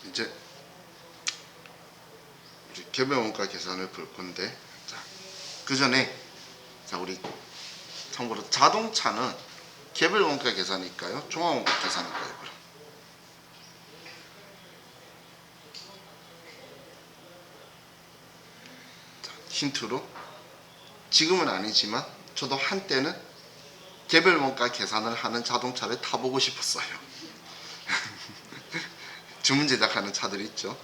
이제 우리 개별 원가 계산을 볼 건데, 자, 그 전에 우리 참고로 자동차는 개별 원가 계산일까요? 종합 원가 계산일까요? 그럼 자, 힌트로, 지금은 아니지만 저도 한때는 개별 원가 계산을 하는 자동차를 타보고 싶었어요. 주문 제작하는 차들이 있죠.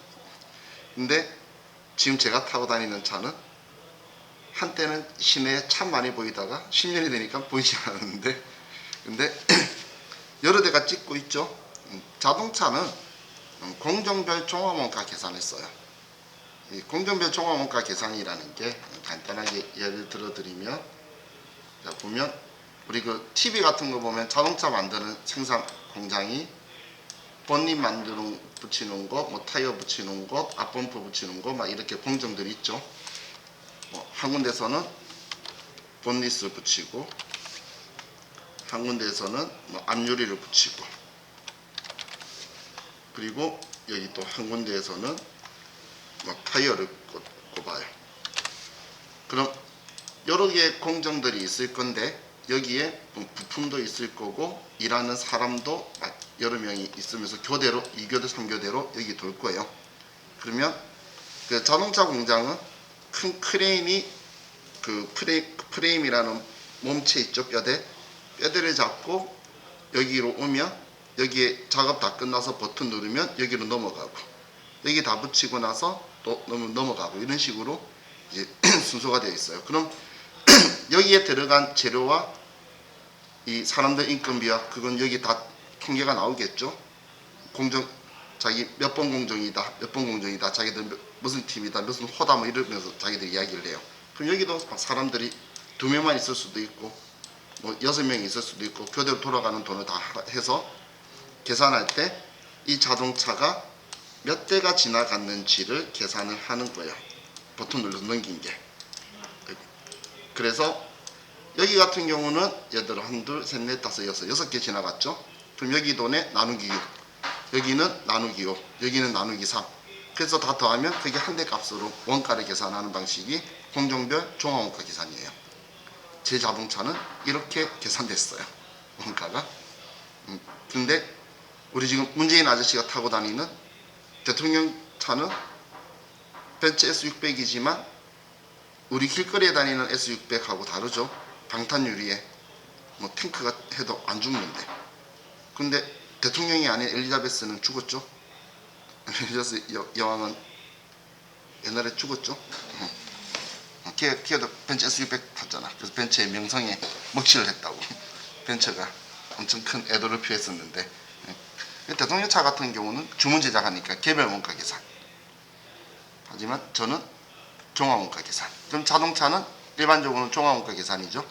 근데 지금 제가 타고 다니는 차는 한때는 시내에 참 많이 보이다가 10년이 되니까 보이지 않았는데, 근데 여러 대가 찍고 있죠. 자동차는 공정별 종합원가 계산을 써요. 이 공정별 종합원가 계산이라는 게 간단하게 예를 들어 드리면, 자 보면 우리 그 TV 같은 거 보면 자동차 만드는 생산 공장이 본닛 만드는 붙이는 거, 뭐 타이어 붙이는 거, 앞범프 붙이는 거, 막 이렇게 공정들이 있죠. 한 군데서는 본닛을 붙이고, 한 군데에서는 뭐 앞유리를 붙이고, 그리고 여기 또 한 군데에서는 뭐 타이어를 꼽아요. 그럼 여러 개의 공정들이 있을 건데, 여기에 부품도 있을 거고 일하는 사람도 여러 명이 있으면서 교대로 2교대 3교대로 여기 돌 거예요. 그러면 그 자동차 공장은 큰 크레인이 그 프레임이라는 몸체 있죠. 뼈대를 잡고 여기로 오면, 여기에 작업 다 끝나서 버튼 누르면 여기로 넘어가고, 여기 다 붙이고 나서 또 넘어가고, 이런 식으로 이제 순서가 되어 있어요. 그럼 여기에 들어간 재료와 이 사람들 인건비와 그건 여기 다 통계가 나오겠죠. 공정, 자기 몇 번 공정이다, 몇 번 공정이다, 자기들 무슨 팀이다, 무슨 호다, 뭐 이러면서 자기들 이야기를 해요. 그럼 여기도 사람들이 2명만 있을 수도 있고 뭐 6명이 있을 수도 있고, 교대로 돌아가는 돈을 다 해서 계산할 때 이 자동차가 몇 대가 지나갔는지를 계산을 하는 거예요. 버튼 눌러서 넘긴 게. 그래서 여기 같은 경우는 예를 들어 1, 2, 3, 4, 5, 6, 6개 지나갔죠. 그럼 여기 돈에 나누기 6, 여기는 나누기 5, 여기는 나누기 3. 그래서 다 더하면 그게 한 대 값으로 원가를 계산하는 방식이 공정별 종합원가 계산이에요. 제 자동차는 이렇게 계산됐어요, 원가가. 근데 우리 지금 문재인 아저씨가 타고 다니는 대통령 차는 벤츠 S600이지만 우리 길거리에 다니는 S600하고 다르죠. 방탄 유리에 뭐 탱크가 해도 안 죽는데. 근데 대통령이 아닌 엘리자베스는 죽었죠. 엘리자베스 여왕은 옛날에 죽었죠. 걔도 벤츠 S600 탔잖아. 그래서 벤츠의 명성에 먹칠을 했다고. 벤츠가 엄청 큰 애도를 표했었는데, 대통령 차 같은 경우는 주문 제작하니까 개별 원가 계산. 하지만 저는 종합 원가 계산. 그럼 자동차는 일반적으로는 종합 원가 계산이죠.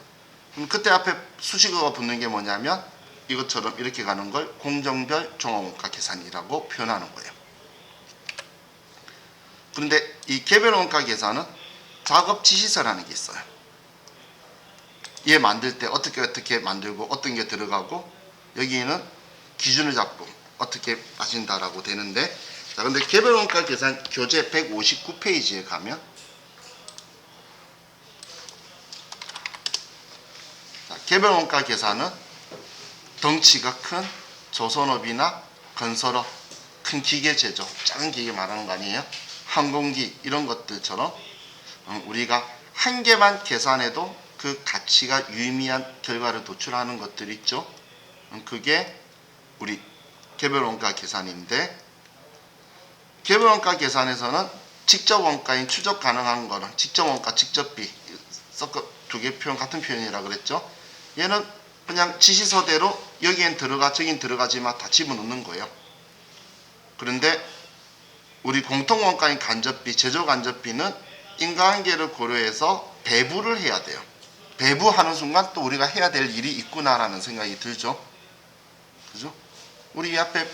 그럼 그때 앞에 수식어가 붙는 게 뭐냐면 이것처럼 이렇게 가는 걸 공정별 종합 원가 계산이라고 표현하는 거예요. 그런데 이 개별 원가 계산은 작업 지시서라는 게 있어요. 얘 만들 때 어떻게 만들고 어떤 게 들어가고, 여기에는 기준을 잡고 어떻게 따진다라고 되는데, 자 근데 개별 원가 계산 교재 159페이지에 가면, 자, 개별 원가 계산은 덩치가 큰 조선업이나 건설업, 큰 기계 제조, 작은 기계 말하는 거 아니에요? 항공기 이런 것들처럼 우리가 한 개만 계산해도 그 가치가 유의미한 결과를 도출하는 것들 있죠. 그게 우리 개별 원가 계산인데, 개별 원가 계산에서는 직접 원가인 추적 가능한 거는 직접 원가, 직접비 섞어 두 개 표현 같은 표현이라 그랬죠. 얘는 그냥 지시서대로 여기엔 들어가 저긴 들어가지 마 다 집어넣는 거예요. 그런데 우리 공통 원가인 간접비, 제조 간접비는 인과관계를 고려해서 배부를 해야 돼요. 배부하는 순간 또 우리가 해야 될 일이 있구나라는 생각이 들죠. 그죠? 우리 앞에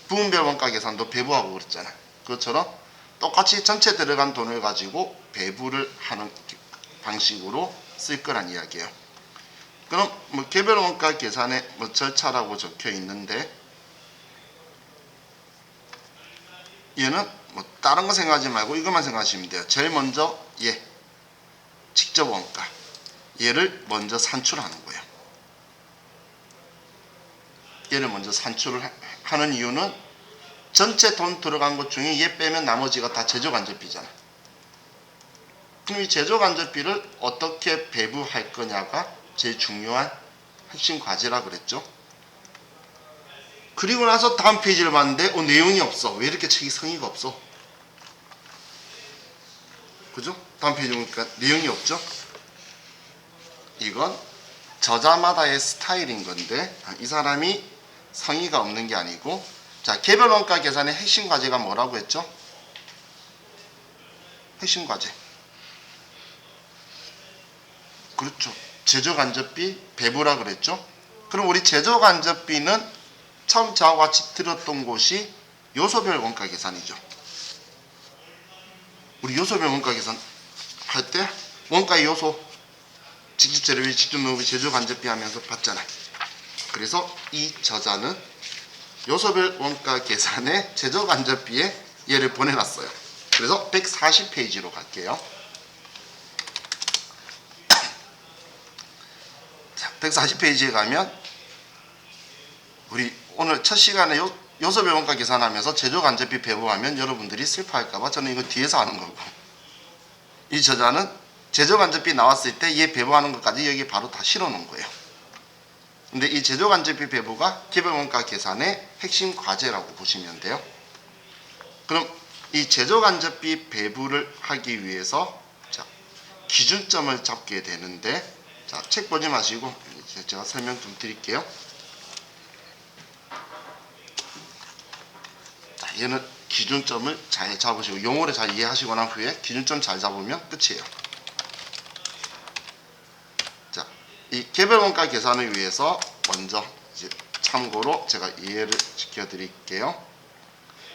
부분별 원가 계산도 배부하고 그랬잖아요. 그것처럼 똑같이 전체 들어간 돈을 가지고 배부를 하는 방식으로 쓸 거란 이야기예요. 그럼 뭐 개별 원가 계산에 뭐 절차라고 적혀 있는데, 얘는 뭐 다른 거 생각하지 말고 이것만 생각하시면 돼요. 제일 먼저 얘 직접 원가 얘를 먼저 산출하는 거예요. 얘를 먼저 산출을 하는 이유는 전체 돈 들어간 것 중에 얘 빼면 나머지가 다 제조간접비잖아. 그럼 이 제조간접비를 어떻게 배부할 거냐가 제일 중요한 핵심 과제라 그랬죠. 그리고 나서 다음 페이지를 봤는데 내용이 없어. 왜 이렇게 책이 성의가 없어? 그죠? 다음 페이지 보니까 내용이 없죠? 이건 저자마다의 스타일인 건데 이 사람이 성의가 없는 게 아니고, 자, 개별 원가 계산의 핵심 과제가 뭐라고 했죠? 핵심 과제. 그렇죠. 제조간접비 배부라 그랬죠? 그럼 우리 제조간접비는 처음 저하고 같이 들었던 곳이 요소별 원가 계산이죠. 우리 요소별 원가 계산 할 때 원가의 요소 직접 재료비 직접 노무비 제조간접비 하면서 봤잖아. 그래서 이 저자는 요소별 원가 계산의 제조간접비에 얘를 보내놨어요. 그래서 140페이지로 갈게요. 자, 140페이지에 가면 우리 오늘 첫 시간에 요소별 원가 계산하면서 제조간접비 배부하면 여러분들이 슬퍼할까봐 저는 이거 뒤에서 하는 거고, 이 저자는 제조간접비 나왔을 때 얘 배부하는 것까지 여기 바로 다 실어놓은 거예요. 근데 이 제조간접비 배부가 개별원가 계산의 핵심 과제라고 보시면 돼요. 그럼 이 제조간접비 배부를 하기 위해서 자, 기준점을 잡게 되는데, 자, 책 보지 마시고 제가 설명 좀 드릴게요. 자, 얘는 기준점을 잘 잡으시고 용어를 잘 이해하시고 난 후에 기준점 잘 잡으면 끝이에요. 자, 이 개별원가 계산을 위해서 먼저 이제 참고로 제가 이해를 시켜 드릴게요.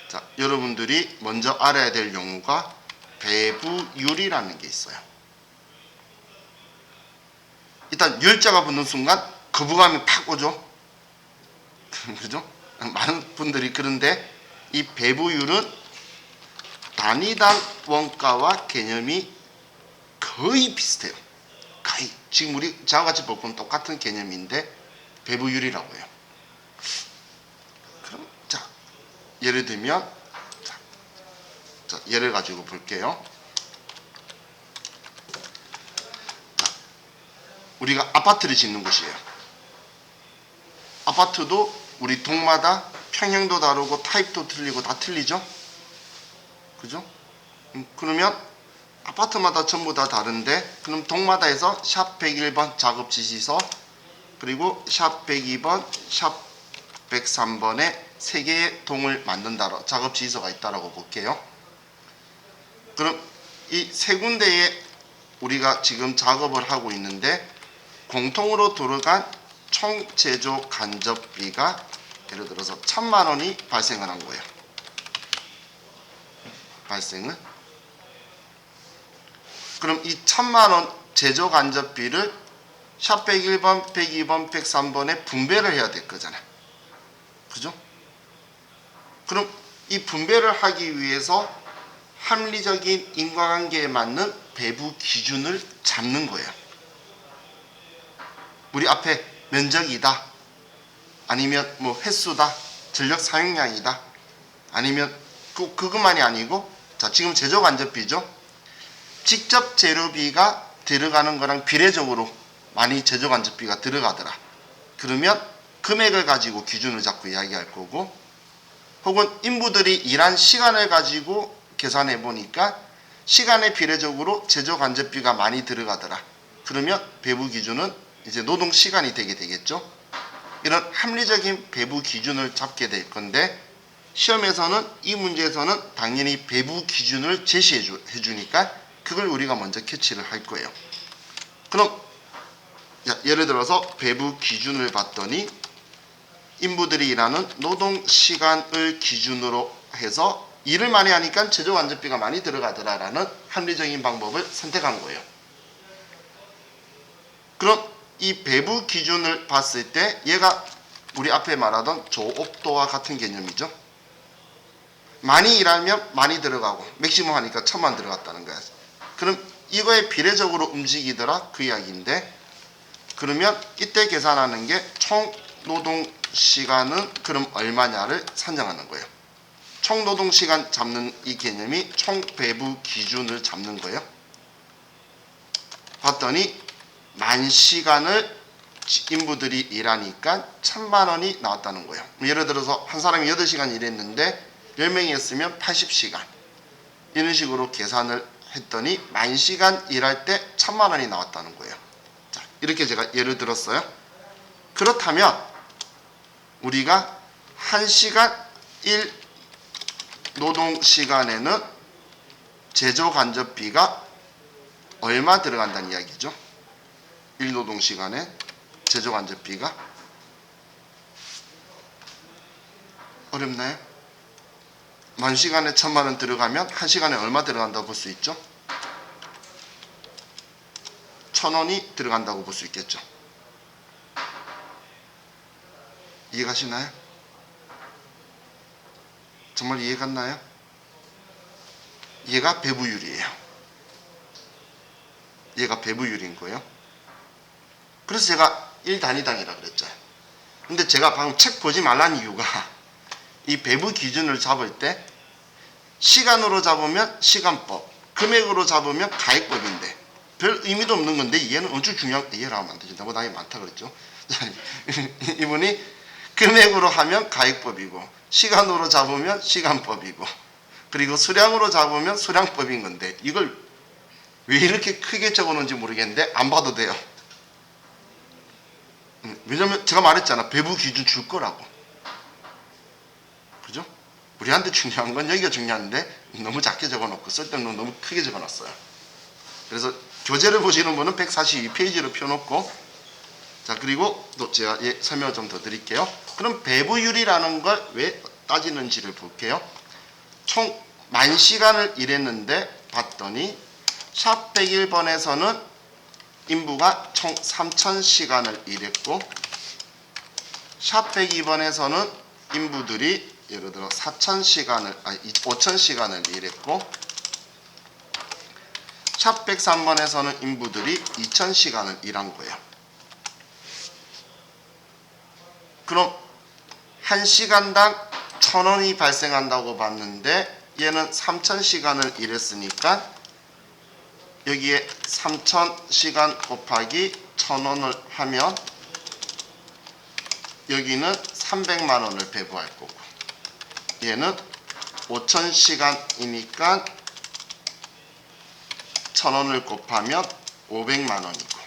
자, 여러분들이 먼저 알아야 될 용어가 배부율이라는 게 있어요. 일단 율자가 붙는 순간 거부감이 팍 오죠. 그죠? 많은 분들이 그런데 이 배부율은 단위당 원가와 개념이 거의 비슷해요. 거의 지금 우리 저와 같이 볼 건 똑같은 개념인데 배부율이라고 해요. 그럼 자, 예를 들면 자, 예를 가지고 볼게요. 자, 우리가 아파트를 짓는 곳이에요. 아파트도 우리 동마다 평형도 다르고 타입도 틀리고 다 틀리죠? 그죠? 그러면 아파트마다 전부 다 다른데, 그럼 동마다에서 샵 101번 작업 지시서 그리고 샵 102번 샵 103번에 3개의 동을 만든다, 작업 지시서가 있다라고 볼게요. 그럼 이 세 군데에 우리가 지금 작업을 하고 있는데 공통으로 들어간 총 제조 간접비가 예를 들어서 1000만 원이 발생을 한 거예요. 발생을. 그럼 이 1000만 원 제조 간접비를 샵 101번, 102번, 103번에 분배를 해야 될 거잖아요. 그죠? 그럼 이 분배를 하기 위해서 합리적인 인과관계에 맞는 배부 기준을 잡는 거예요. 우리 앞에 면적이다, 아니면 뭐 횟수다, 전력 사용량이다, 아니면 그것만이 아니고, 자, 지금 제조 간접비죠. 직접 재료비가 들어가는 거랑 비례적으로 많이 제조 간접비가 들어가더라. 그러면 금액을 가지고 기준을 잡고 이야기할 거고, 혹은 인부들이 일한 시간을 가지고 계산해 보니까 시간에 비례적으로 제조 간접비가 많이 들어가더라. 그러면 배부 기준은 이제 노동 시간이 되게 되겠죠. 이런 합리적인 배부 기준을 잡게 될 건데, 시험에서는 이 문제에서는 당연히 배부 기준을 제시해 주니까 그걸 우리가 먼저 캐치를 할 거예요. 그럼 예를 들어서 배부 기준을 봤더니 인부들이 일하는 노동 시간을 기준으로 해서 일을 많이 하니까 제조 간접비가 많이 들어가더라라는 합리적인 방법을 선택한 거예요. 그럼 이 배부 기준을 봤을 때 얘가 우리 앞에 말하던 조업도와 같은 개념이죠. 많이 일하면 많이 들어가고 맥시멈 하니까 1000만 들어갔다는 거야. 그럼 이거에 비례적으로 움직이더라 그 이야기인데, 그러면 이때 계산하는 게 총 노동 시간은 그럼 얼마냐를 산정하는 거예요. 총 노동 시간 잡는 이 개념이 총 배부 기준을 잡는 거예요. 봤더니 10,000시간을 인부들이 일하니까 1000만 원이 나왔다는 거예요. 예를 들어서 한 사람이 8시간 일했는데 10명이 했으면 80시간, 이런 식으로 계산을 했더니 10,000시간 일할 때 1000만 원이 나왔다는 거예요. 자, 이렇게 제가 예를 들었어요. 그렇다면 우리가 1시간 1 노동시간에는 제조간접비가 얼마 들어간다는 이야기죠. 1노동시간에 제조간접비가. 어렵나요? 10,000시간에 1000만 원 들어가면 1시간에 얼마 들어간다고 볼 수 있죠? 1,000원이 들어간다고 볼 수 있겠죠. 이해가시나요? 정말 이해갔나요? 얘가 배부율이에요. 얘가 배부율인 거예요. 그래서 제가 1단위당이라 그랬죠. 근데 제가 방금 책 보지 말라는 이유가 이 배부 기준을 잡을 때 시간으로 잡으면 시간법, 금액으로 잡으면 가액법인데 별 의미도 없는 건데 얘는 엄청 중요한, 이해를 하면 안 되죠. 너무 나이 많다 그랬죠. 이분이 금액으로 하면 가액법이고 시간으로 잡으면 시간법이고 그리고 수량으로 잡으면 수량법인 건데 이걸 왜 이렇게 크게 적어놓은지 모르겠는데 안 봐도 돼요. 왜냐면 제가 말했잖아. 배부 기준 줄 거라고. 그죠? 우리한테 중요한 건 여기가 중요한데 너무 작게 적어놓고 쓸데없는 너무 크게 적어놨어요. 그래서 교재를 보시는 분은 142페이지로 펴놓고, 자, 그리고 또 제가 설명을 좀 더 드릴게요. 그럼 배부율이라는 걸 왜 따지는지를 볼게요. 총 10,000시간을 일했는데 봤더니 샵 101번에서는 인부가 총 3,000시간을 일했고 샵 102번에서는 인부들이 예를 들어 5,000시간을 일했고 샵 103번에서는 인부들이 2,000시간을 일한 거예요. 그럼 1시간당 1,000원이 발생한다고 봤는데 얘는 3,000시간을 일했으니까 여기에 3,000시간 곱하기 1,000원을 하면 여기는 300만 원을 배부할 거고 얘는 5,000시간이니까 1,000원을 곱하면 500만 원이고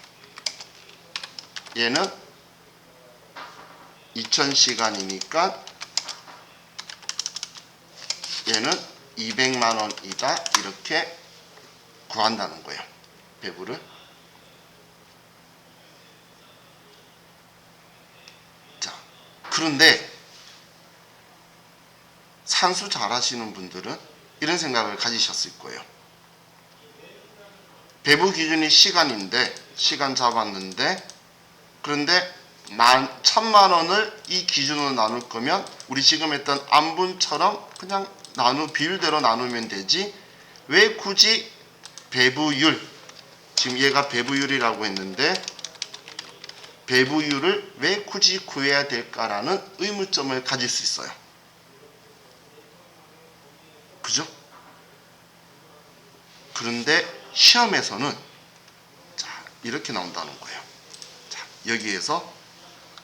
얘는 2,000시간이니까 얘는 200만 원이다. 이렇게 구한다는 거예요. 배부를. 자, 그런데 산수 잘 하시는 분들은 이런 생각을 가지셨을 거예요. 배부 기준이 시간인데 시간 잡았는데 그런데 1,000만 원을 이 기준으로 나눌 거면 우리 지금 했던 안분처럼 그냥 비율대로 나누면 되지 왜 굳이 배부율, 지금 얘가 배부율이라고 했는데 배부율을 왜 굳이 구해야 될까라는 의문점을 가질 수 있어요. 그죠? 그런데 시험에서는 자, 이렇게 나온다는 거예요. 자, 여기에서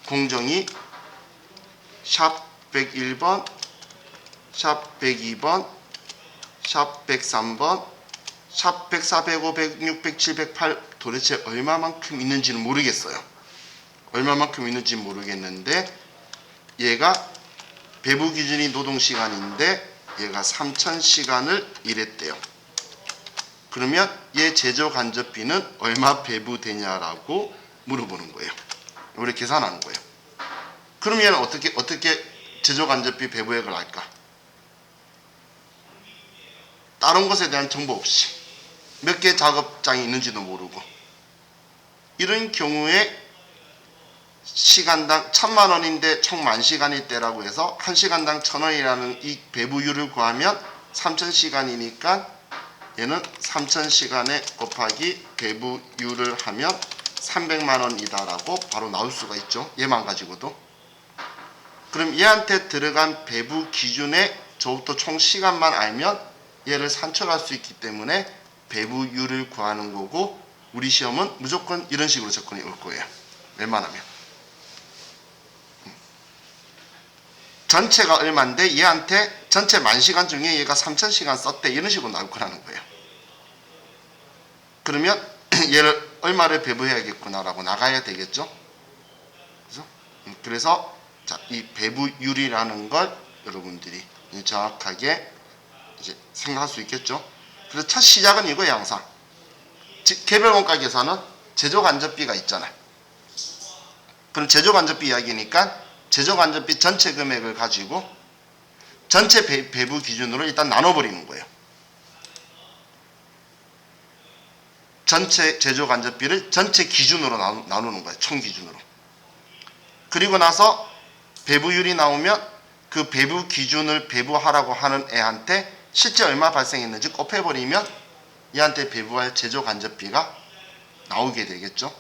공정이 샵 101번, 샵 102번, 샵 103번, 샵 104, 105, 106, 107, 108 도대체 얼마만큼 있는지는 모르겠어요. 얼마만큼 있는지 모르겠는데 얘가 배부 기준이 노동시간인데 얘가 3,000시간을 일했대요. 그러면 얘 제조간접비는 얼마 배부되냐라고 물어보는 거예요. 우리 계산하는 거예요. 그럼 얘는 어떻게 제조간접비 배부액을 할까? 다른 것에 대한 정보 없이 몇 개 작업장이 있는지도 모르고 이런 경우에 시간당 1000만 원인데 총 10,000시간일 때라고 해서 1시간당 1,000원이라는 이 배부율을 구하면 3000시간이니까 얘는 3000시간에 곱하기 배부율을 하면 300만 원이다라고 바로 나올 수가 있죠. 얘만 가지고도. 그럼 얘한테 들어간 배부 기준의 저부터 총 시간만 알면 얘를 산출할 수 있기 때문에 배부율을 구하는 거고, 우리 시험은 무조건 이런 식으로 접근이 올 거예요. 웬만하면. 전체가 얼마인데 얘한테 전체 10,000시간 중에 얘가 3000시간 썼대, 이런 식으로 나올 거라는 거예요. 그러면 얘를 얼마를 배부해야겠구나라고 나가야 되겠죠. 그래서 자, 이 배부율이라는 걸 여러분들이 정확하게 이제 생각할 수 있겠죠. 그래서 첫 시작은 이거예요. 항상 개별 원가 계산은 제조간접비가 있잖아요. 그럼 제조간접비 이야기니까 제조간접비 전체 금액을 가지고 전체 배부 기준으로 일단 나눠버리는 거예요. 전체 제조간접비를 전체 기준으로 나누는 거예요. 총 기준으로. 그리고 나서 배부율이 나오면 그 배부 기준을 배부하라고 하는 애한테 실제 얼마 발생했는지 곱해버리면 얘한테 배부할 제조간접비가 나오게 되겠죠.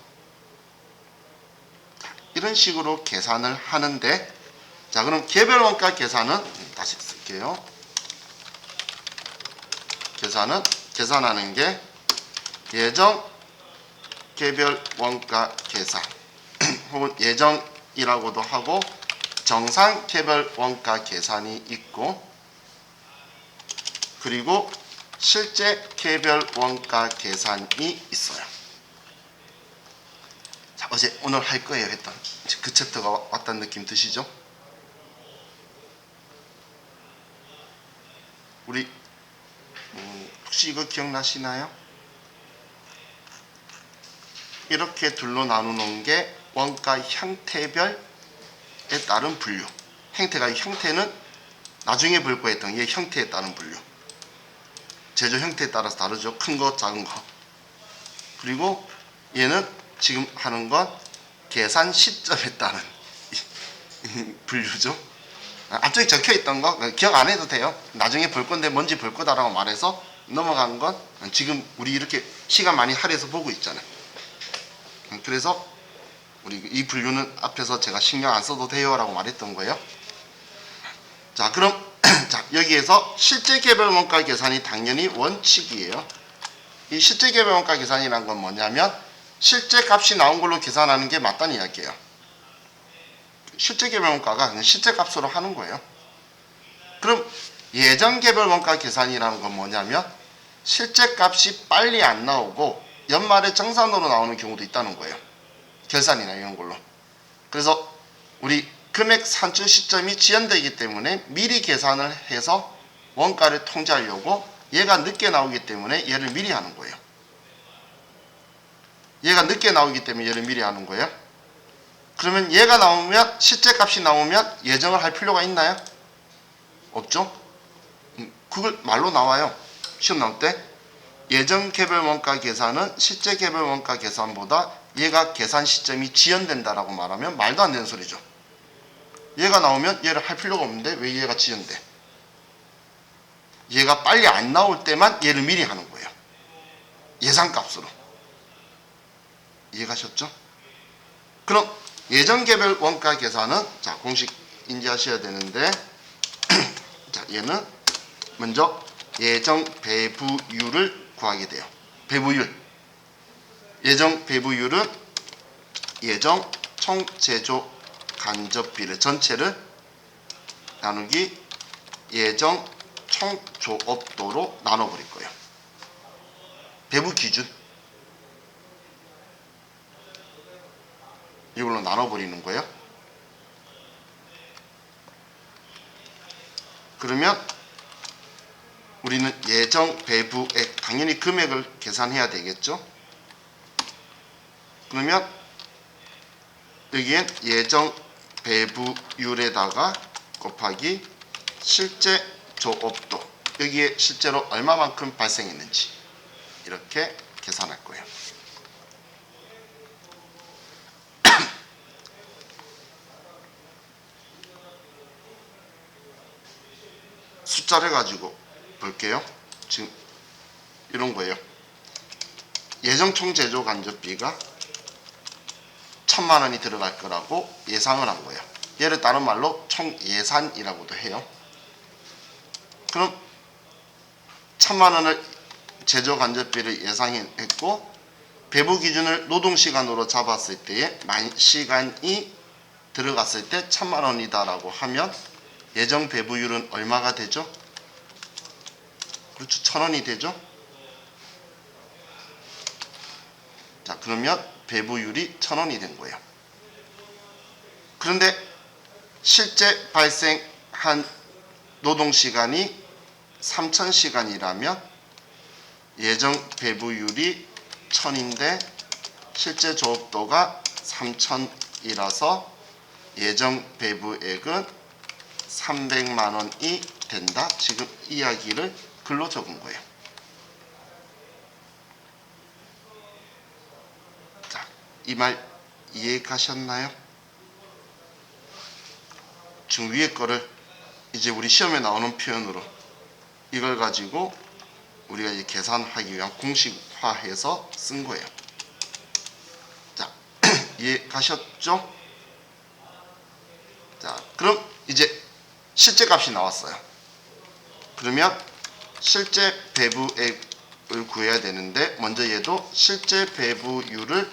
이런 식으로 계산을 하는데, 자, 그럼 개별 원가 계산은 다시 쓸게요. 계산하는 게 예정 개별 원가 계산 혹은 예정이라고도 하고 정상 개별 원가 계산이 있고, 그리고 실제 개별 원가 계산이 있어요. 자, 오늘 할 거예요 했던 그 챕터가 왔다는 느낌 드시죠? 우리 혹시 이거 기억나시나요? 이렇게 둘로 나누는 게 원가 형태별에 따른 분류. 형태는 나중에 볼 거에 했던 얘 형태에 따른 분류. 제조 형태에 따라서 다르죠. 큰 거, 작은 거. 그리고 얘는 지금 하는 건 계산 시점에 따른 분류죠. 앞쪽에 적혀 있던 거 기억 안 해도 돼요. 나중에 볼 건데 뭔지 볼 거다라고 말해서 넘어간 건 지금 우리 이렇게 시간 많이 할애해서 보고 있잖아요. 그래서 우리 이 분류는 앞에서 제가 신경 안 써도 돼요 라고 말했던 거예요. 자, 그럼 자, 여기에서 실제 개별 원가 계산이 당연히 원칙이에요. 이 실제 개별 원가 계산이란 건 뭐냐면 실제 값이 나온 걸로 계산하는 게 맞다는 이야기예요. 실제 개별 원가가 그냥 실제 값으로 하는 거예요. 그럼 예정 개별 원가 계산이라는 건 뭐냐면 실제 값이 빨리 안 나오고 연말에 정산으로 나오는 경우도 있다는 거예요. 결산이나 이런 걸로. 그래서 우리 금액 산출 시점이 지연되기 때문에 미리 계산을 해서 원가를 통제하려고 얘가 늦게 나오기 때문에 얘를 미리 하는 거예요. 얘가 늦게 나오기 때문에 얘를 미리 하는 거예요. 그러면 얘가 나오면 실제 값이 나오면 예정을 할 필요가 있나요? 없죠? 그걸 말로 나와요. 시험 나올 때 예정 개별 원가 계산은 실제 개별 원가 계산보다 얘가 계산 시점이 지연된다라고 말하면 말도 안 되는 소리죠. 얘가 나오면 얘를 할 필요가 없는데 왜 얘가 지연돼? 얘가 빨리 안 나올 때만 얘를 미리 하는 거예요. 예상값으로. 이해가셨죠? 그럼 예정 개별 원가 계산은 자, 공식 인지하셔야 되는데 자, 얘는 먼저 예정 배부율을 구하게 돼요. 배부율. 예정 배부율은 예정 총 제조 간접비를 전체를 나누기 예정 총 조업도로 나눠버릴 거예요. 배부 기준 이걸로 나눠버리는 거예요. 그러면 우리는 예정 배부액 당연히 금액을 계산해야 되겠죠. 그러면 여기엔 예정 배부율에다가 곱하기 실제 조업도, 여기에 실제로 얼마만큼 발생했는지 이렇게 계산할 거예요. 숫자를 가지고 볼게요. 지금 이런 거예요. 예정 총 제조 간접비가 1000만 원이 들어갈 거라고 예상을 한 거예요. 얘를 다른 말로 총 예산이라고도 해요. 그럼 1000만 원을 제조 간접비를 예상했고 배부 기준을 노동시간으로 잡았을 때에 만 시간이 들어갔을 때 1000만 원이다라고 하면 예정 배부율은 얼마가 되죠? 그렇죠. 1000원이 되죠. 자, 그러면 배부율이 1000원이 된 거예요. 그런데 실제 발생한 노동시간이 3000시간이라면 예정 배부율이 1000인데 실제 조업도가 3000이라서 예정 배부액은 300만 원이 된다. 지금 이야기를 글로 적은 거예요. 자, 이 말 이해 가셨나요? 지금 위에 거를 이제 우리 시험에 나오는 표현으로 이걸 가지고 우리가 이제 계산하기 위한 공식화해서 쓴 거예요. 자, 이해 가셨죠? 자, 그럼 이제 실제 값이 나왔어요. 그러면 실제 배부액을 구해야 되는데 먼저 얘도 실제 배부율을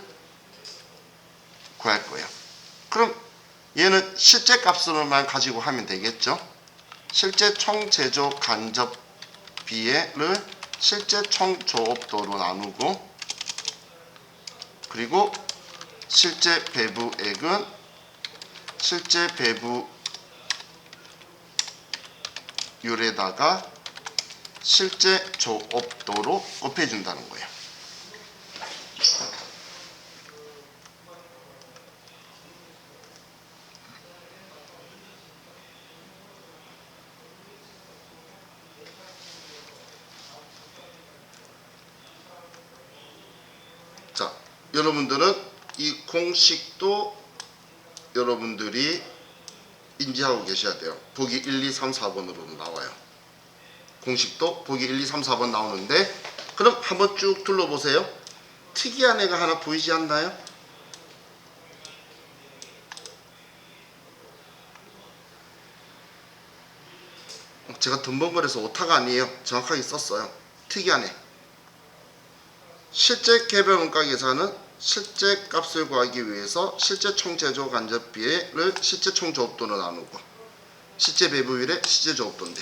구할 거예요. 그럼 얘는 실제 값으로만 가지고 하면 되겠죠. 실제 총 제조 간접비를 실제 총 조업도로 나누고 그리고 실제 배부액은 실제 배부율에다가 실제 조업도로 곱해준다는 거예요. 자, 여러분들은 이 공식도 여러분들이 인지하고 계셔야 돼요. 보기 1, 2, 3, 4번으로 나와요. 공식도 보기 1, 2, 3, 4번 나오는데 그럼 한번 쭉 둘러보세요. 특이한 애가 하나 보이지 않나요? 제가 덤벙거려서 오타가 아니에요. 정확하게 썼어요. 특이한 애. 실제 개별원가 계산은 실제 값을 구하기 위해서 실제 총 제조 간접비를 실제 총 조업도로 나누고 실제 배부율의 실제 조업도인데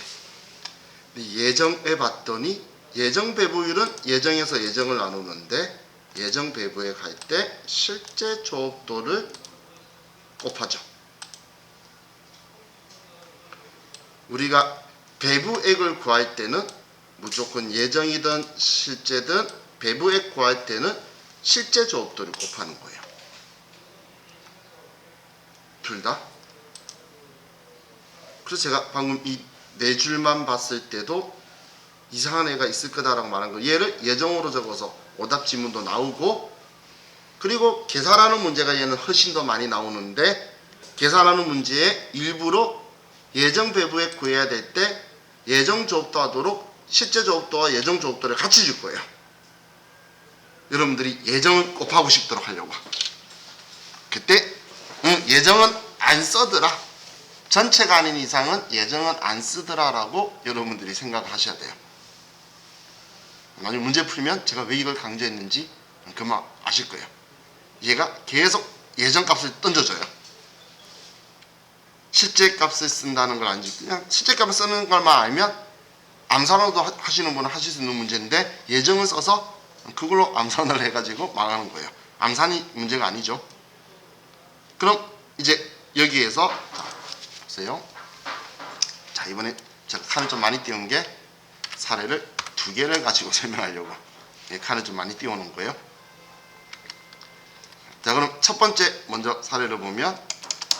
예정에 봤더니 예정 배부율은 예정에서 예정을 나누는데 예정 배부액 할 때 실제 조업도를 곱하죠. 우리가 배부액을 구할 때는 무조건 예정이든 실제든 배부액 구할 때는 실제 조업도를 곱하는 거예요. 둘 다. 그래서 제가 방금 이 네 줄만 봤을 때도 이상한 애가 있을 거다라고 말한 거예요. 얘를 예정으로 적어서 오답 지문도 나오고 그리고 계산하는 문제가 얘는 훨씬 더 많이 나오는데 계산하는 문제에 일부러 예정 배부액 구해야 될 때 예정 조업도 하도록 실제 조업도와 예정 조업도를 같이 줄 거예요. 여러분들이 예정을 곱하고 싶도록 하려고. 그때 예정은 안 써더라. 전체가 아닌 이상은 예정은 안 쓰더라라고 여러분들이 생각하셔야 돼요. 나중에 문제 풀면 제가 왜 이걸 강조했는지 그만 아실 거예요. 얘가 계속 예정 값을 던져줘요. 실제 값을 쓴다는 걸 알지. 그냥 실제 값을 쓰는 것만 알면 암산으로도 하시는 분은 하실 수 있는 문제인데 예정을 써서 그걸로 암산을 해가지고 망하는 거예요. 암산이 문제가 아니죠. 그럼 이제 여기에서 보세요. 자, 이번에 제가 칸을 좀 많이 띄운 게 사례를 2개를 가지고 설명하려고 칸을 좀 많이 띄워놓은 거예요. 자, 그럼 첫 번째 먼저 사례를 보면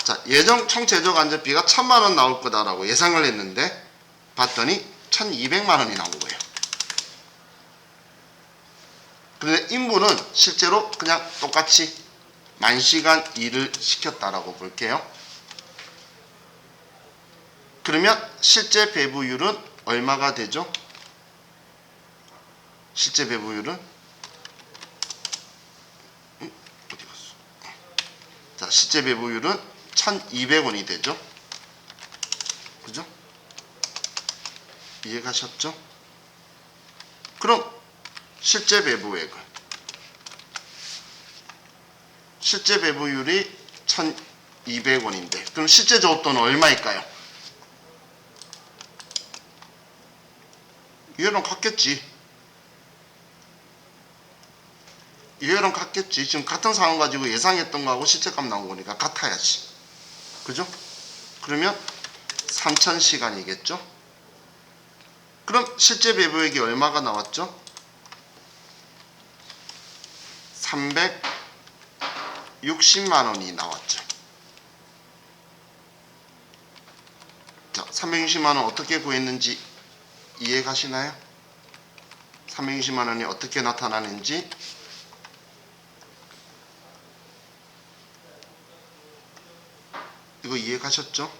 자, 예정 총 제조 간접비가 1000만 원 나올 거다라고 예상을 했는데 봤더니 1200만 원이 나온 거예요. 그런데 인부는 실제로 그냥 똑같이 10,000시간 일을 시켰다라고 볼게요. 그러면 실제 배부율은 얼마가 되죠? 실제 배부율은 어디 갔어? 자, 실제 배부율은 1,200원이 되죠. 그죠? 이해가셨죠? 그럼 실제 배부액은 실제 배부율이 1,200원인데 그럼 실제 조업도는 얼마일까요? 이해랑 같겠지. 이해랑 같겠지. 지금 같은 상황 가지고 예상했던 거하고 실제값 나온 거니까 같아야지. 그죠? 그러면 3,000시간이겠죠? 그럼 실제 배부액이 얼마가 나왔죠? 360만 원이 나왔죠. 자, 360만 원 어떻게 구했는지 이해 가시나요? 360만 원이 어떻게 나타나는지 이거 이해 가셨죠?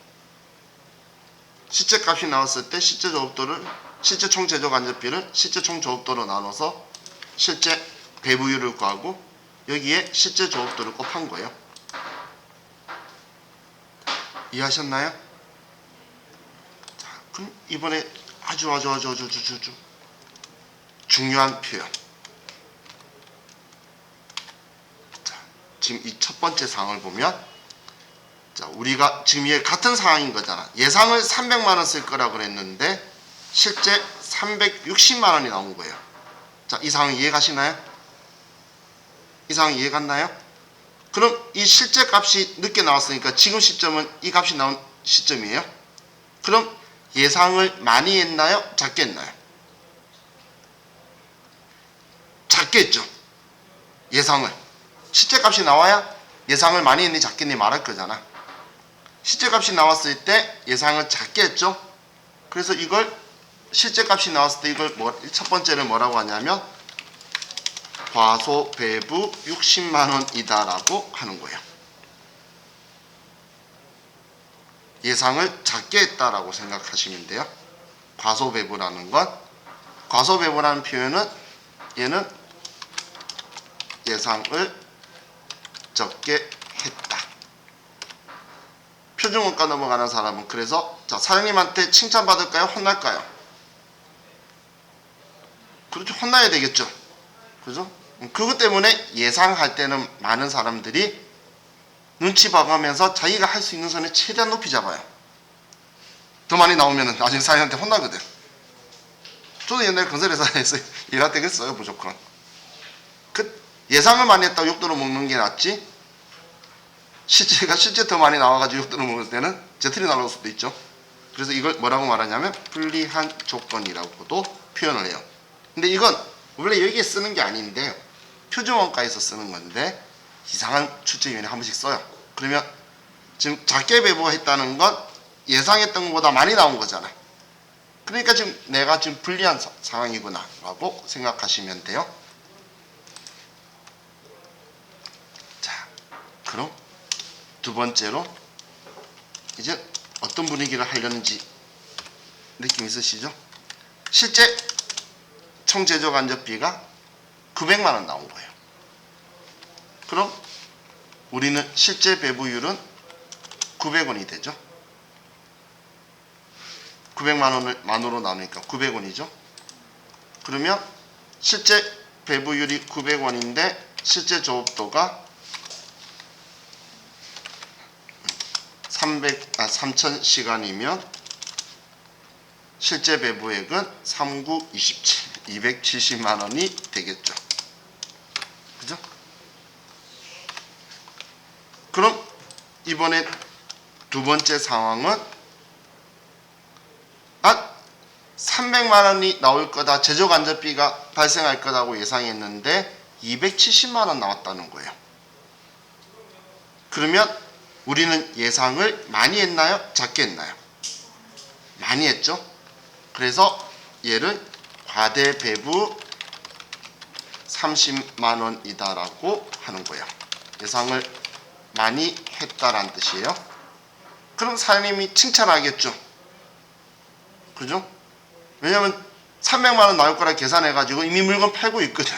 실제 값이 나왔을 때 실제 조업도를 실제 총 제조 간접비를 실제 총 조업도로 나눠서 실제 배부율을 구하고 여기에 실제 조업도를 곱한 거예요. 이해하셨나요? 자, 그럼 이번에 아주 중요한 표현. 자, 지금 이 첫 번째 상황을 보면 자, 우리가 지금 이게 같은 상황인 거잖아. 예상을 300만 원 쓸 거라고 그랬는데 실제 360만 원이 나온 거예요. 자, 이 상황 이해 가시나요? 이 상황 이해 갔나요? 그럼 이 실제 값이 늦게 나왔으니까 지금 시점은 이 값이 나온 시점이에요. 그럼 예상을 많이 했나요? 작게 했나요? 작게 했죠. 예상을. 실제 값이 나와야 예상을 많이 했니 작게 했니 말할 거잖아. 실제 값이 나왔을 때 예상을 작게 했죠. 그래서 이걸 실제 값이 나왔을 때 이걸 첫 번째를 뭐라고 하냐면 과소배부 60만 원이다 라고 하는 거예요. 예상을 작게 했다라고 생각하시면 돼요. 과소배부라는 건 과소배부라는 표현은 얘는 예상을 적게 했다. 표준원가 넘어가는 사람은 그래서 자, 사장님한테 칭찬받을까요? 혼날까요? 그렇죠. 혼나야 되겠죠. 그죠? 그것 때문에 예상할 때는 많은 사람들이 눈치 봐가면서 자기가 할 수 있는 선에 최대한 높이 잡아요. 더 많이 나오면 나중에 사장님한테 혼나거든. 저도 옛날에 건설회사에서 일할 때 그랬어요. 무조건. 예상을 많이 했다고 욕들어 먹는 게 낫지 실제 더 많이 나와가지고 욕들어 먹을 때는 재틀이 날아올 수도 있죠. 그래서 이걸 뭐라고 말하냐면 불리한 조건이라고도 표현을 해요. 근데 이건 원래 여기에 쓰는 게 아닌데 표준원가에서 쓰는 건데 이상한 출제위원회 한 번씩 써요. 그러면 지금 작게 배부했다는 건 예상했던 것보다 많이 나온 거잖아. 그러니까 지금 내가 지금 불리한 상황이구나 라고 생각하시면 돼요. 자, 그럼 두 번째로 이제 어떤 분위기를 하려는지 느낌 있으시죠? 실제 총제조 간접비가 900만 원 나온 거예요. 그럼 우리는 실제 배부율은 900원이 되죠. 900만 원을 만으로 나누니까 900원이죠. 그러면 실제 배부율이 900원인데 실제 조업도가 3000시간이면 실제 배부액은 3927 270만 원이 되겠죠. 그죠? 그럼 이번에 두 번째 상황은 300만 원이 나올 거다. 제조 간접비가 발생할 거라고 예상했는데 270만 원 나왔다는 거예요. 그러면 우리는 예상을 많이 했나요? 작게 했나요? 많이 했죠. 그래서 얘를 과대 배부 30만 원이다 라고 하는 거예요. 예상을 많이 했다라는 뜻이에요. 그럼 사장님이 칭찬하겠죠. 그죠? 왜냐면 300만 원 나올 거라 계산해가지고 이미 물건 팔고 있거든.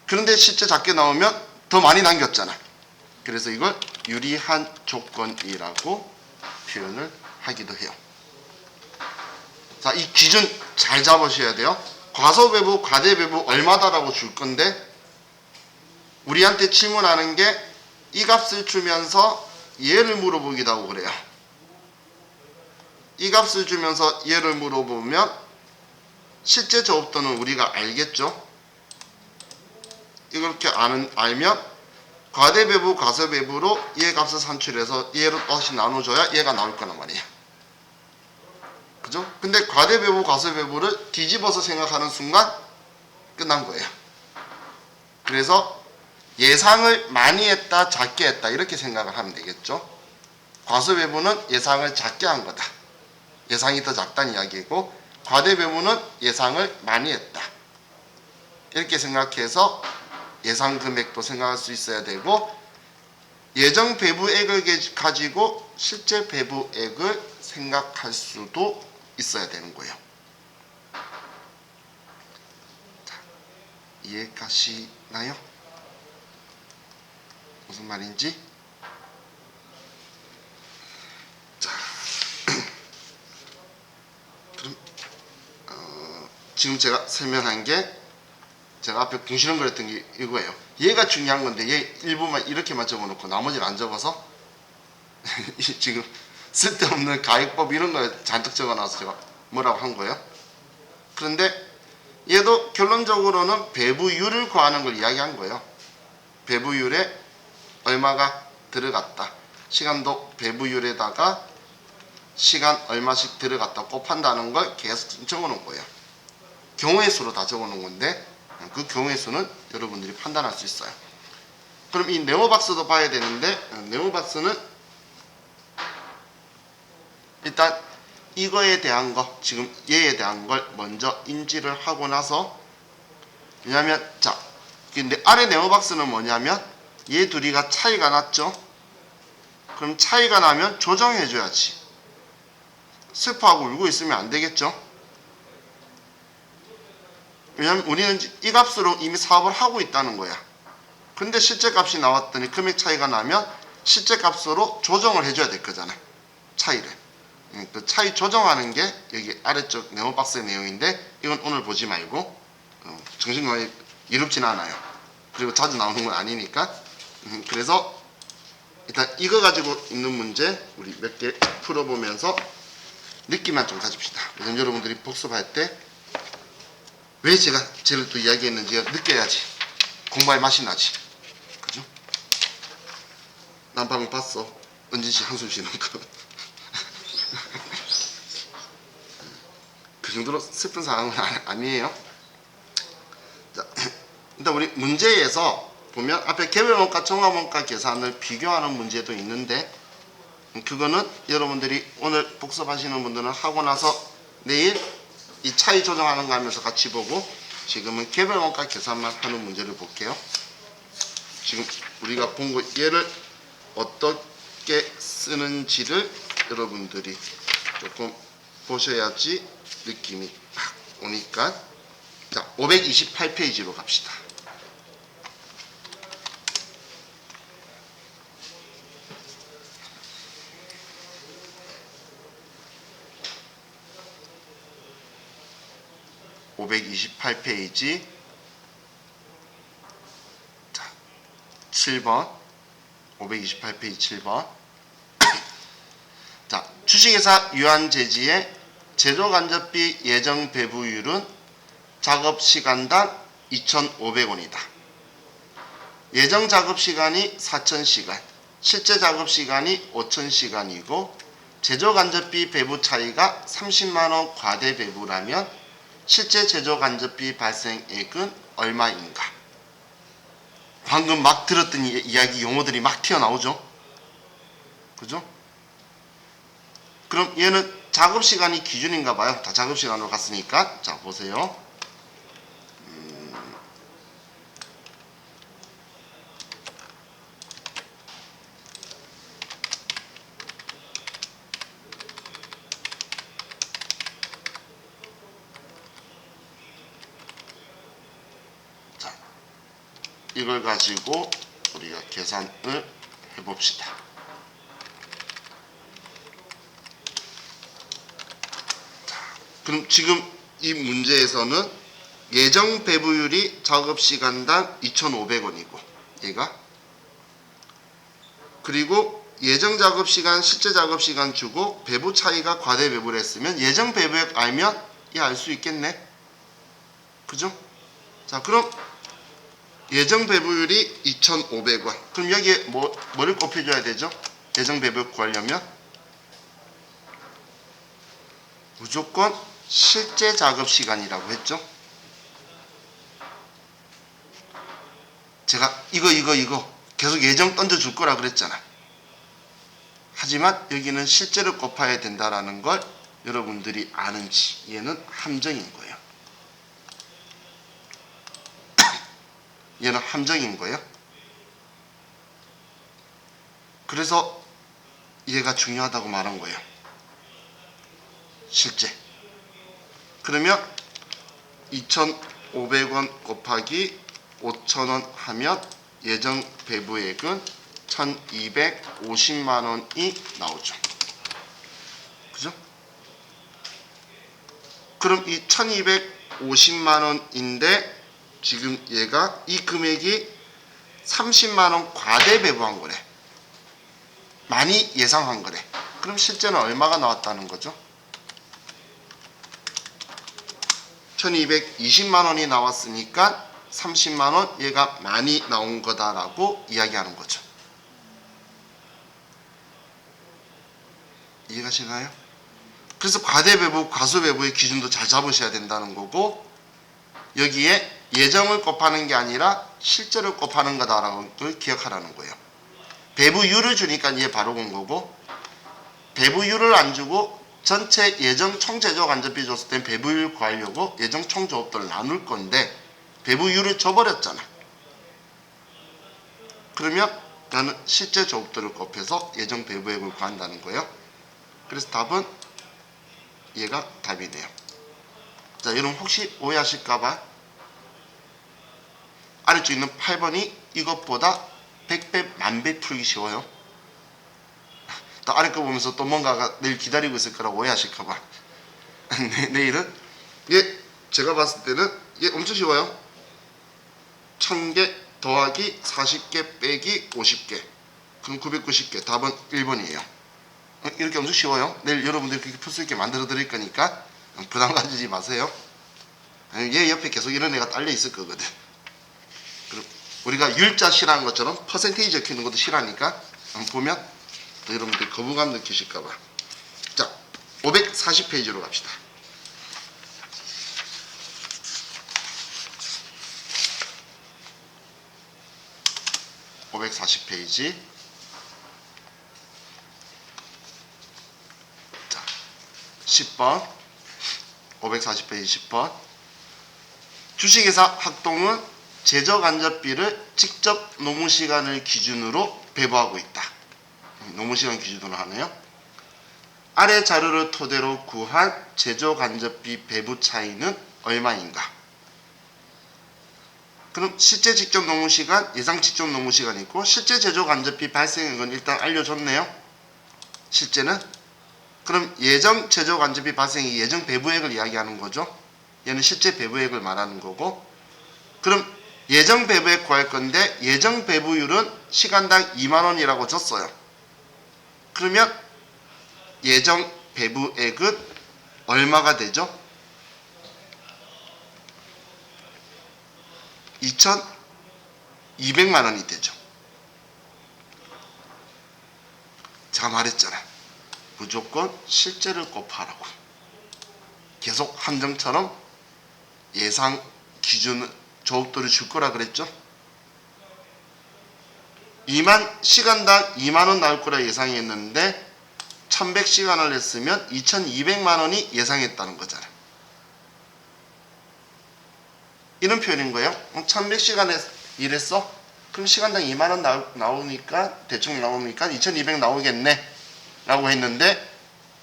그런데 실제 작게 나오면 더 많이 남겼잖아. 그래서 이걸 유리한 조건이라고 표현을 하기도 해요. 자, 이 기준 잘 잡으셔야 돼요. 과소배부, 과대배부 얼마다라고 줄 건데 우리한테 질문하는 게 이 값을 주면서 얘를 물어보기도 하고 그래요. 이 값을 주면서 얘를 물어보면 실제 조업도는 우리가 알겠죠? 이렇게 알면 과대배부, 과소배부로 얘 값을 산출해서 얘로 다시 나눠줘야 얘가 나올 거란 말이에요. 그죠? 근데 과대배부, 과소배부를 뒤집어서 생각하는 순간 끝난 거예요. 그래서 예상을 많이 했다, 작게 했다 이렇게 생각을 하면 되겠죠. 과소배부는 예상을 작게 한 거다. 예상이 더 작다는 이야기고 과대배부는 예상을 많이 했다. 이렇게 생각해서 예상 금액도 생각할 수 있어야 되고 예정 배부액을 가지고 실제 배부액을 생각할 수도 있어야 되는 거예요. 자, 이해가시나요? 무슨 말인지? 자, 그럼 지금 제가 설명한 게 제가 앞에 궁시렁거렸던 게 이거예요. 얘가 중요한 건데 얘 일부만 이렇게만 적어놓고 나머지는 안 적어서 지금 쓸데없는 가액법 이런 걸 잔뜩 적어놔서 제가 뭐라고 한 거예요. 그런데 얘도 결론적으로는 배부율을 구하는 걸 이야기한 거예요. 배부율에 얼마가 들어갔다. 시간도 배부율에다가 시간 얼마씩 들어갔다 곱한다는 걸 계속 적어놓은 거예요. 경우의 수로 다 적어놓은 건데 그 경우의 수는 여러분들이 판단할 수 있어요. 그럼 이 네모박스도 봐야 되는데 네모박스는 일단 이거에 대한 거 지금 얘에 대한 걸 먼저 인지를 하고 나서 왜냐면 자 근데 아래 네모박스는 뭐냐면 얘 둘이가 차이가 났죠. 그럼 차이가 나면 조정해 줘야지. 슬퍼하고 울고 있으면 안 되겠죠. 왜냐면 우리는 이 값으로 이미 사업을 하고 있다는 거야. 근데 실제 값이 나왔더니 금액 차이가 나면 실제 값으로 조정을 해줘야 될 거잖아. 차이를. 그 차이 조정하는 게 여기 아래쪽 네모박스의 내용인데 이건 오늘 보지 말고 정신건강에 이롭진 않아요. 그리고 자주 나오는 건 아니니까. 그래서 일단 이거 가지고 있는 문제 우리 몇 개 풀어보면서 느낌만 좀 가집시다. 요즘 여러분들이 복습할 때 왜 제가 쟤를 또 이야기했는지 느껴야지 공부할 맛이 나지. 그죠? 난 방금 봤어. 은진씨 한숨 쉬는 거. 그 정도로 슬픈 상황은 아니에요. 자, 일단 우리 문제에서 보면 앞에 개별원가, 종합원가 계산을 비교하는 문제도 있는데 그거는 여러분들이 오늘 복습하시는 분들은 하고 나서 내일 이 차이 조정하는 거 하면서 같이 보고 지금은 개별원가 계산만 하는 문제를 볼게요. 지금 우리가 본 거 얘를 어떻게 쓰는지를 여러분들이 조금 보셔야지 느낌이 막 오니까 자 528페이지로 갑시다. (528페이지) 자 7번 528페이지 7번 자 주식회사 유한제지의 제조간접비 예정 배부율은 작업시간당 2,500원이다. 예정 작업시간이 4,000시간, 실제 작업시간이 5,000시간이고 제조간접비 배부 차이가 30만원 과대 배부라면 실제 제조간접비 발생액은 얼마인가? 방금 막 들었던 이야기 용어들이 막 튀어나오죠? 그죠? 그럼 얘는 작업시간이 기준인가 봐요. 다 작업시간으로 갔으니까. 자, 보세요. 이걸 가지고 우리가 계산을 해봅시다. 자, 그럼 지금 이 문제에서는 예정 배부율이 작업시간당 2,500원이고 얘가, 그리고 예정 작업시간 실제 작업시간 주고 배부 차이가 과대 배부를 했으면 예정 배부액 알면 알 수 있겠네. 그죠? 자, 그럼 예정 배부율이 2,500원. 그럼 여기에 뭐를 곱해줘야 되죠? 예정 배부율 구하려면 무조건 실제 작업시간이라고 했죠? 제가 이거 계속 예정 던져줄 거라 그랬잖아. 하지만 여기는 실제로 곱해야 된다라는 걸 여러분들이 아는지, 얘는 함정인 거예요. 얘는 함정인 거예요. 그래서 얘가 중요하다고 말한 거예요. 실제. 그러면 2,500원 곱하기 5,000원 하면 예정 배부액은 1,250만 원이 나오죠. 그죠? 그럼 이 1,250만 원인데 지금 얘가 이 금액이 30만 원 과대 배부한 거래. 많이 예상한 거래. 그럼 실제는 얼마가 나왔다는 거죠? 1,220만 원이 나왔으니까 30만 원 얘가 많이 나온 거다라고 이야기하는 거죠. 이해가 되나요? 그래서 과대배부, 과소배부의 기준도 잘 잡으셔야 된다는 거고, 여기에 예정을 곱하는 게 아니라 실제를 곱하는 거다라는 걸 기억하라는 거예요. 배부율을 주니까 얘 바로 온 거고, 배부율을 안 주고 전체 예정 총제조 간접비 줬을 땐 배부율 구하려고 예정 총조업들을 나눌 건데 배부율을 줘버렸잖아. 그러면 나는 실제 조업들을 곱해서 예정 배부액을 구한다는 거예요. 그래서 답은 얘가 답이네요. 자, 여러분 혹시 오해하실까봐 아래쪽에 있는 8번이 이것보다 100배, 만배 풀기 쉬워요. 또 아래 거 보면서 또 뭔가가 내일 기다리고 있을 거라고 오해하실까봐. 내일은 제가 봤을 때는 엄청 쉬워요. 1000개 더하기 40개 빼기 50개. 그럼 990개. 답은 1번이에요. 이렇게 엄청 쉬워요. 내일 여러분들이 그렇게 풀 수 있게 만들어 드릴 거니까 부담 가지지 마세요. 얘 옆에 계속 이런 애가 딸려 있을 거거든. 그럼 우리가 율자 싫어하는 것처럼 퍼센테이지 적히는 것도 싫어하니까 보면 또 여러분들 거부감 느끼실까봐. 자, 540페이지로 갑시다. (540페이지) 자, 10번 540페이지 10번 주식회사 학동은 제조간접비를 직접 노무시간을 기준으로 배부하고 있다. 노무시간 기준으로 하네요. 아래 자료를 토대로 구한 제조간접비 배부 차이는 얼마인가? 그럼 실제 직접 노무시간, 예상 직접 노무시간이 있고 실제 제조간접비 발생액은 일단 알려줬네요. 실제는 그럼 예정 제조간접비 발생이 예정 배부액을 이야기하는 거죠. 얘는 실제 배부액을 말하는 거고, 그럼 예정 배부액 구할 건데 예정 배부율은 시간당 2만원이라고 줬어요. 그러면 예정 배부액은 얼마가 되죠? 2,200만원이 되죠. 제가 말했잖아. 무조건 실제를 곱하라고. 계속 함정처럼 예상 기준 조업들을 줄 거라 그랬죠. 시간당 2만원 나올 거라 예상했는데 1100시간을 했으면 2200만원이 예상했다는 거잖아. 이런 표현인 거예요. 1100시간에 일했어? 그럼 시간당 2만원 나오니까 대충 나오니까 2200 나오겠네 라고 했는데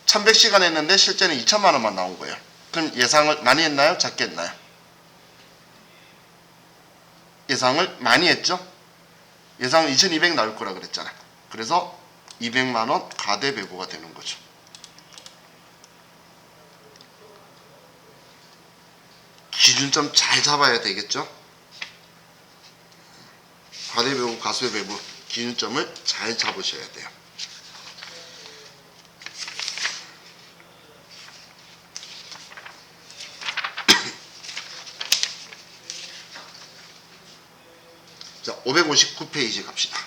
1100시간 했는데 실제는 2000만원만 나온 거예요. 그럼 예상을 많이 했나요? 작게 했나요? 예상을 많이 했죠. 예상은 2200 나올 거라 그랬잖아. 그래서 200만원 과대배부가 되는 거죠. 기준점 잘 잡아야 되겠죠. 과대배부, 과소배부 기준점을 잘 잡으셔야 돼요. 자, 559페이지 갑시다.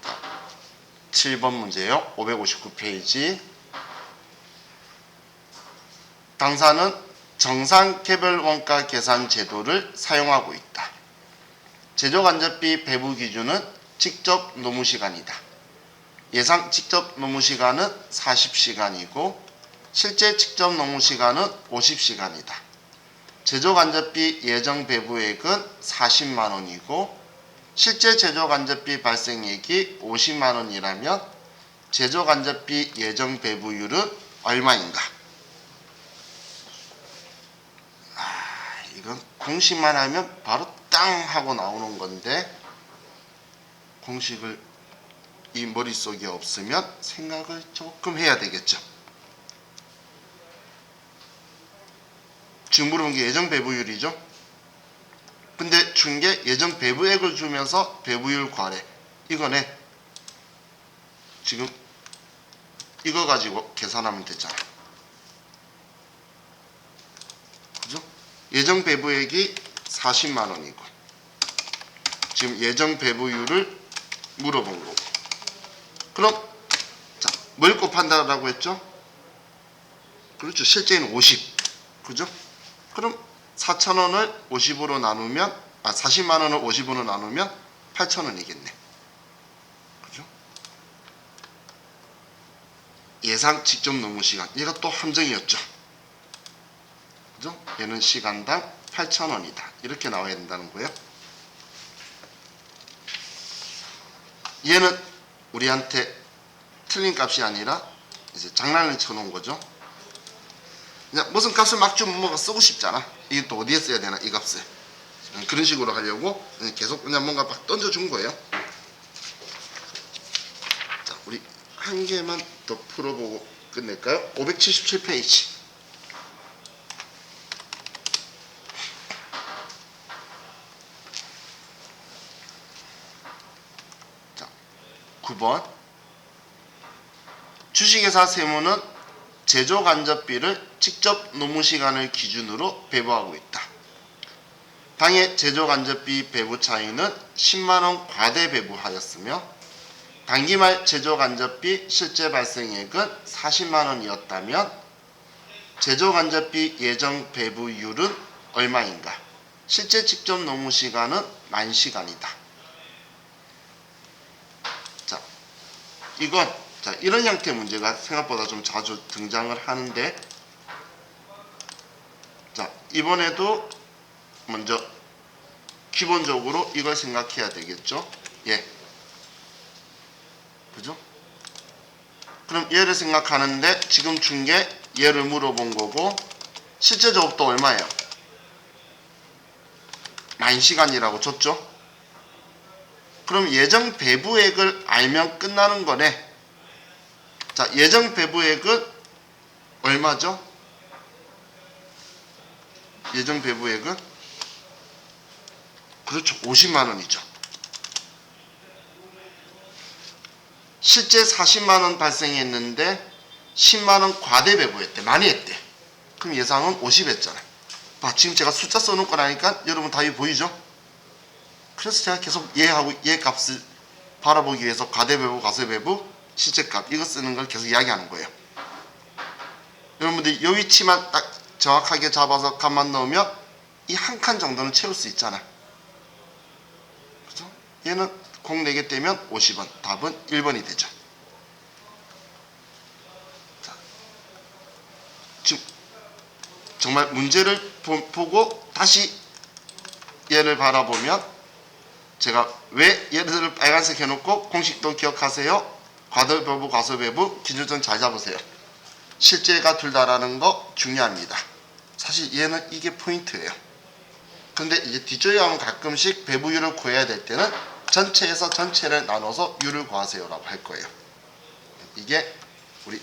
자, 7번 문제요. 559페이지. 당사는 정상개별원가 계산 제도를 사용하고 있다. 제조간접비 배부 기준은 직접 노무시간이다. 예상 직접 노무시간은 40시간이고 실제 직접 노무시간은 50시간이다. 제조간접비 예정 배부액은 40만원이고 실제 제조간접비 발생액이 50만원이라면 제조간접비 예정 배부율은 얼마인가? 이건 공식만 하면 바로 땅 하고 나오는 건데 공식을 이 머릿속에 없으면 생각을 조금 해야 되겠죠. 지금 물어본 게 예정 배부율이죠. 근데 준 게 예정 배부액을 주면서 배부율 과래. 이거네. 지금 이거 가지고 계산하면 되잖아. 그죠? 예정 배부액이 40만원이고 지금 예정 배부율을 물어본 거고. 그럼 자, 뭘 곱한다라고 했죠? 그렇죠. 실제는 50. 그죠? 그럼 4,000원을 50으로 나누면 40만원을 50으로 나누면 8,000원이겠네. 그죠? 예상 직접 노무 시간. 얘가 또 함정이었죠. 그죠? 얘는 시간당 8,000원이다. 이렇게 나와야 된다는 거예요. 얘는 우리한테 틀린 값이 아니라 이제 장난을 쳐놓은 거죠. 그냥 무슨 값을 막 주면 뭐가 쓰고 싶잖아. 이게 또 어디에 써야 되나 이 값을. 그런 식으로 하려고 계속 그냥 뭔가 막 던져준 거예요. 자, 우리 한 개만 더 풀어보고 끝낼까요? 577페이지. 자, 9번. 주식회사 세무는 제조간접비를 직접 노무시간을 기준으로 배부하고 있다. 당해 제조간접비 배부 차이는 10만원 과대 배부하였으며 당기말 제조간접비 실제 발생액은 40만원이었다면 제조간접비 예정 배부율은 얼마인가? 실제 직접 노무시간은 10,000시간이다. 자, 이건 이런 형태의 문제가 생각보다 좀 자주 등장을 하는데, 자, 이번에도 먼저 기본적으로 이걸 생각해야 되겠죠. 예. 그죠? 그럼 얘를 생각하는데 지금 준 게 얘를 물어본 거고 실제 조업도 얼마예요? 10,000시간이라고 줬죠. 그럼 예정 배부액을 알면 끝나는 거네. 자, 예정 배부액은 얼마죠? 예정 배부액은 그렇죠. 50만원이죠. 실제 40만원 발생했는데 10만원 과대 배부했대. 많이 했대. 그럼 예상은 50 했잖아. 봐, 지금 제가 숫자 써놓은 거라니까 여러분 답이 보이죠? 그래서 제가 계속 얘하고 얘 값을 바라보기 위해서 과대 배부, 과소 배부, 실제 값 이거 쓰는 걸 계속 이야기하는 거예요. 여러분들이 이 위치만 딱 정확하게 잡아서 값만 넣으면 이 한 칸 정도는 채울 수 있잖아. 그죠? 얘는 공 4개 떼면 50원. 답은 1번이 되죠. 자, 지금 정말 문제를 보고 다시 얘를 바라보면 제가 왜 얘를 빨간색 해놓고 공식도 기억하세요. 과도배부, 과소배부 기준점 잘 잡으세요. 실제가 둘 다라는 거 중요합니다. 사실 얘는 이게 포인트예요. 근데 이제 뒷줄에 가면 가끔씩 배부율을 구해야 될 때는 전체에서 전체를 나눠서 유를 구하세요라고 할 거예요. 이게 우리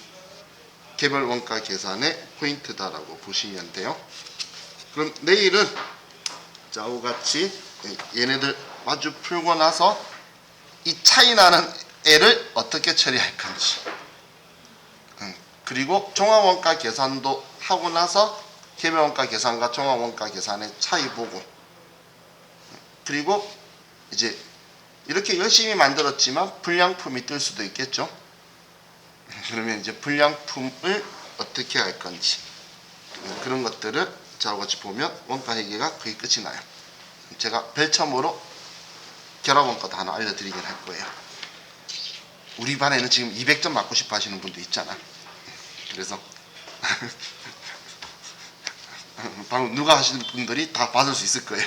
개별 원가 계산의 포인트다라고 보시면 돼요. 그럼 내일은 자우 같이 얘네들 마주 풀고 나서 이 차이 나는 애를 어떻게 처리할 건지, 그리고 종합원가 계산도 하고 나서 개별원가 계산과 종합원가 계산의 차이 보고, 그리고 이제 이렇게 열심히 만들었지만 불량품이 뜰 수도 있겠죠. 그러면 이제 불량품을 어떻게 할 건지, 그런 것들을 저와 같이 보면 원가 회계가 거의 끝이 나요. 제가 별첨으로 결합원가도 하나 알려드리긴 할 거예요. 우리 반에는 지금 200점 맞고 싶어 하시는 분도 있잖아. 그래서 방금 누가 하시는 분들이 다 받을 수 있을 거예요.